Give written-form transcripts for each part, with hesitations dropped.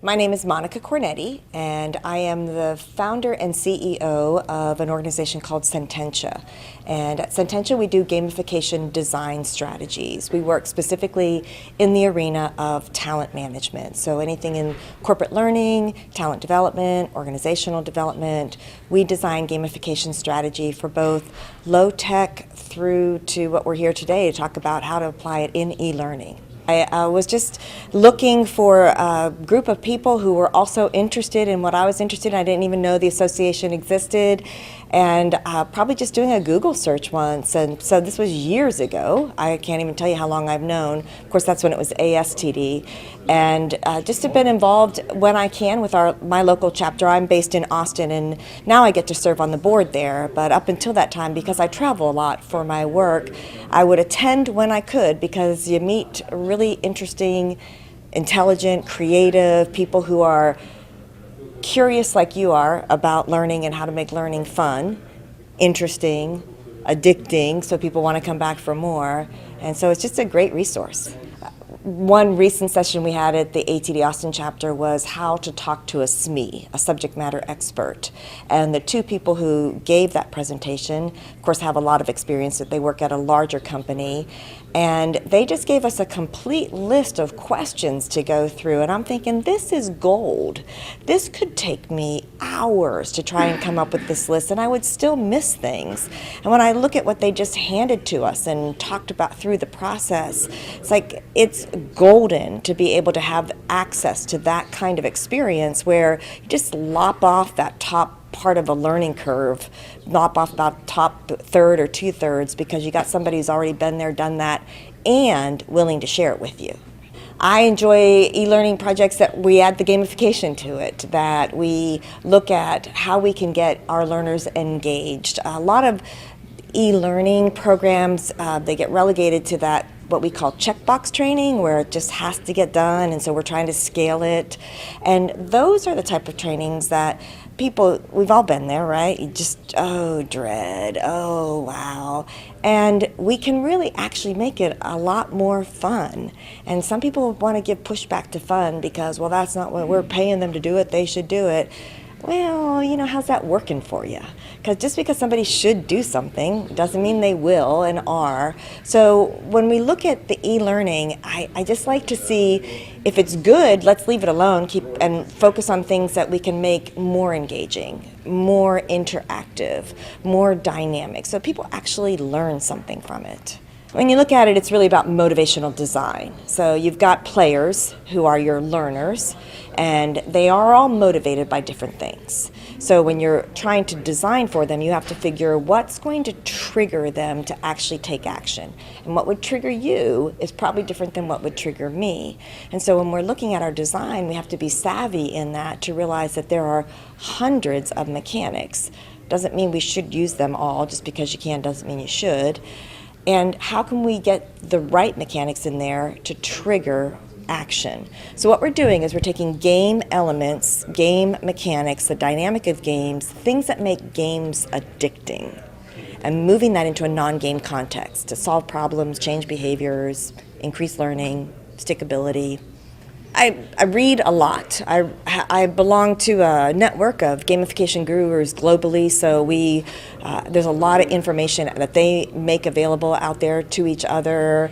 My name is Monica Cornetti, and I am the founder and CEO of an organization called Sententia. And at Sententia, we do gamification design strategies. We work specifically in the arena of talent management. So anything in corporate learning, talent development, organizational development, we design gamification strategy for both low tech through to what we're here today to talk about how to apply it in e-learning. I was just looking for a group of people who were also interested in what I was interested in. I didn't even know the association existed, and probably just doing a Google search once. And so this was years ago. I can't even tell you how long I've known. Of course, that's when it was ASTD. And just have been involved when I can with my local chapter. I'm based in Austin, and now I get to serve on the board there. But up until that time, because I travel a lot for my work, I would attend when I could because you meet really interesting, intelligent, creative people who are curious like you are about learning and how to make learning fun, interesting, addicting, so people want to come back for more. And so it's just a great resource. One recent session we had at the ATD Houston chapter was how to talk to a SME, a subject matter expert. And the two people who gave that presentation, of course, have a lot of experience that they work at a larger company. And they just gave us a complete list of questions to go through. And I'm thinking, this is gold. This could take me hours to try and come up with this list, and I would still miss things. And when I look at what they just handed to us and talked about through the process, it's like it's golden to be able to have access to that kind of experience where you just lop off that top part of a learning curve, lop off about top third or 2/3 because you got somebody who's already been there, done that, and willing to share it with you. I enjoy e-learning projects that we add the gamification to it, that we look at how we can get our learners engaged. A lot of e-learning programs, they get relegated to that what we call checkbox training, where it just has to get done, and so we're trying to scale it. And those are the type of trainings that people, we've all been there, right? You just, oh, dread, oh, wow. And we can really actually make it a lot more fun. And some people want to give pushback to fun because, well, that's not what we're paying them to do it, they should do it. Well, how's that working for you? Because just because somebody should do something doesn't mean they will and are. So when we look at the e-learning, I just like to see if it's good, let's leave it alone, and focus on things that we can make more engaging, more interactive, more dynamic, so people actually learn something from it. When you look at it, it's really about motivational design. So you've got players who are your learners, and they are all motivated by different things. So when you're trying to design for them, you have to figure what's going to trigger them to actually take action. And what would trigger you is probably different than what would trigger me. And so when we're looking at our design, we have to be savvy in that to realize that there are hundreds of mechanics. Doesn't mean we should use them all. Just because you can doesn't mean you should. And how can we get the right mechanics in there to trigger action? So what we're doing is we're taking game elements, game mechanics, the dynamic of games, things that make games addicting, and moving that into a non-game context to solve problems, change behaviors, increase learning, stickability. I read a lot. I belong to a network of gamification gurus globally, so there's a lot of information that they make available out there to each other.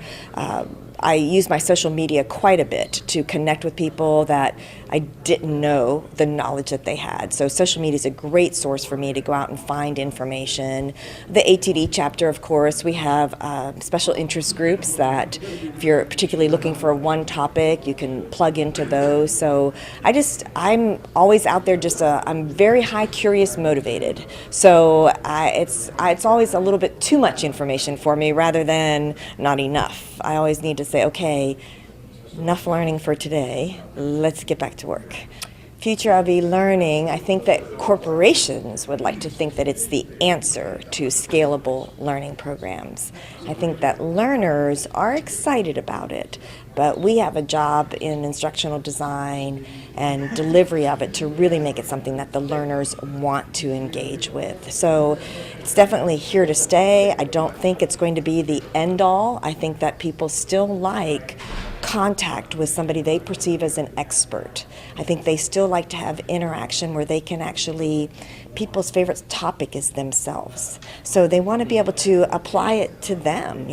I use my social media quite a bit to connect with people that I didn't know the knowledge that they had. So social media is a great source for me to go out and find information. The ATD chapter, of course, we have special interest groups that if you're particularly looking for one topic, you can plug into those. So I'm always out there I'm very high, curious, motivated. So it's always a little bit too much information for me rather than not enough. I always need to say, okay, enough learning for today, let's get back to work. Future of e-learning, I think that corporations would like to think that it's the answer to scalable learning programs. I think that learners are excited about it, but we have a job in instructional design and delivery of it to really make it something that the learners want to engage with. So it's definitely here to stay. I don't think it's going to be the end all. I think that people still like contact with somebody they perceive as an expert. I think they still like to have interaction where they can actually, people's favorite topic is themselves. So they want to be able to apply it to them.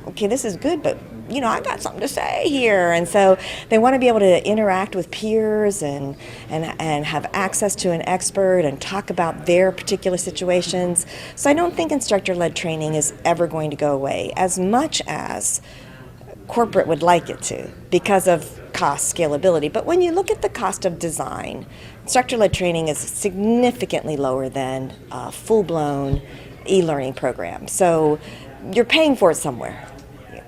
Okay, this is good, but I got something to say here. And so they want to be able to interact with peers and have access to an expert and talk about their particular situations. So I don't think instructor-led training is ever going to go away as much as corporate would like it to because of cost scalability. But when you look at the cost of design, instructor-led training is significantly lower than a full-blown e-learning program. So you're paying for it somewhere.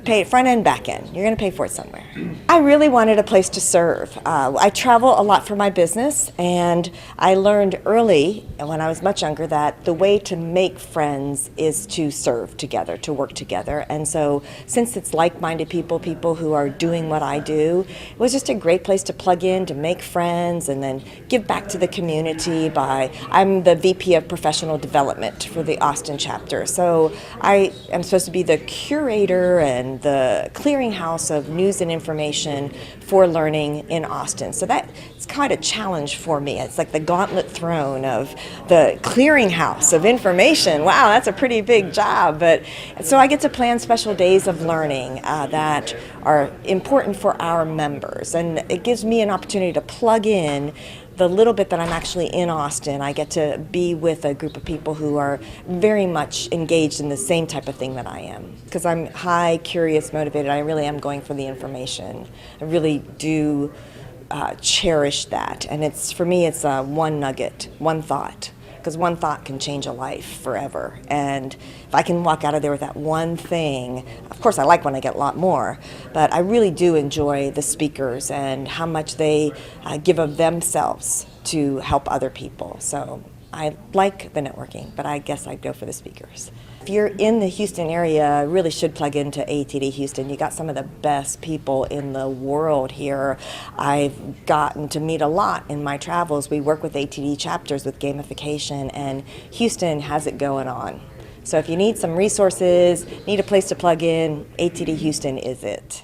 Pay it front end, back end. You're going to pay for it somewhere. I really wanted a place to serve. I travel a lot for my business, and I learned early, when I was much younger, that the way to make friends is to serve together, to work together. And so since it's like-minded people who are doing what I do, it was just a great place to plug in, to make friends, and then give back to the community I'm the VP of Professional Development for the Austin chapter. So I am supposed to be the curator and the clearinghouse of news and information for learning in Austin. So it's quite a challenge for me. It's like the gauntlet thrown of the clearinghouse of information. Wow, that's a pretty big job. But so I get to plan special days of learning that are important for our members. And it gives me an opportunity to plug in the little bit that I'm actually in Austin. I get to be with a group of people who are very much engaged in the same type of thing that I am. Because I'm high, curious, motivated. I really am going for the information. I really do cherish that. And for me, it's one nugget, one thought. Because one thought can change a life forever. And if I can walk out of there with that one thing, of course I like when I get a lot more, but I really do enjoy the speakers and how much they give of themselves to help other people. So I like the networking, but I guess I'd go for the speakers. If you're in the Houston area, really should plug into ATD Houston. You got some of the best people in the world here. I've gotten to meet a lot in my travels. We work with ATD chapters with gamification, and Houston has it going on. So if you need some resources, need a place to plug in, ATD Houston is it.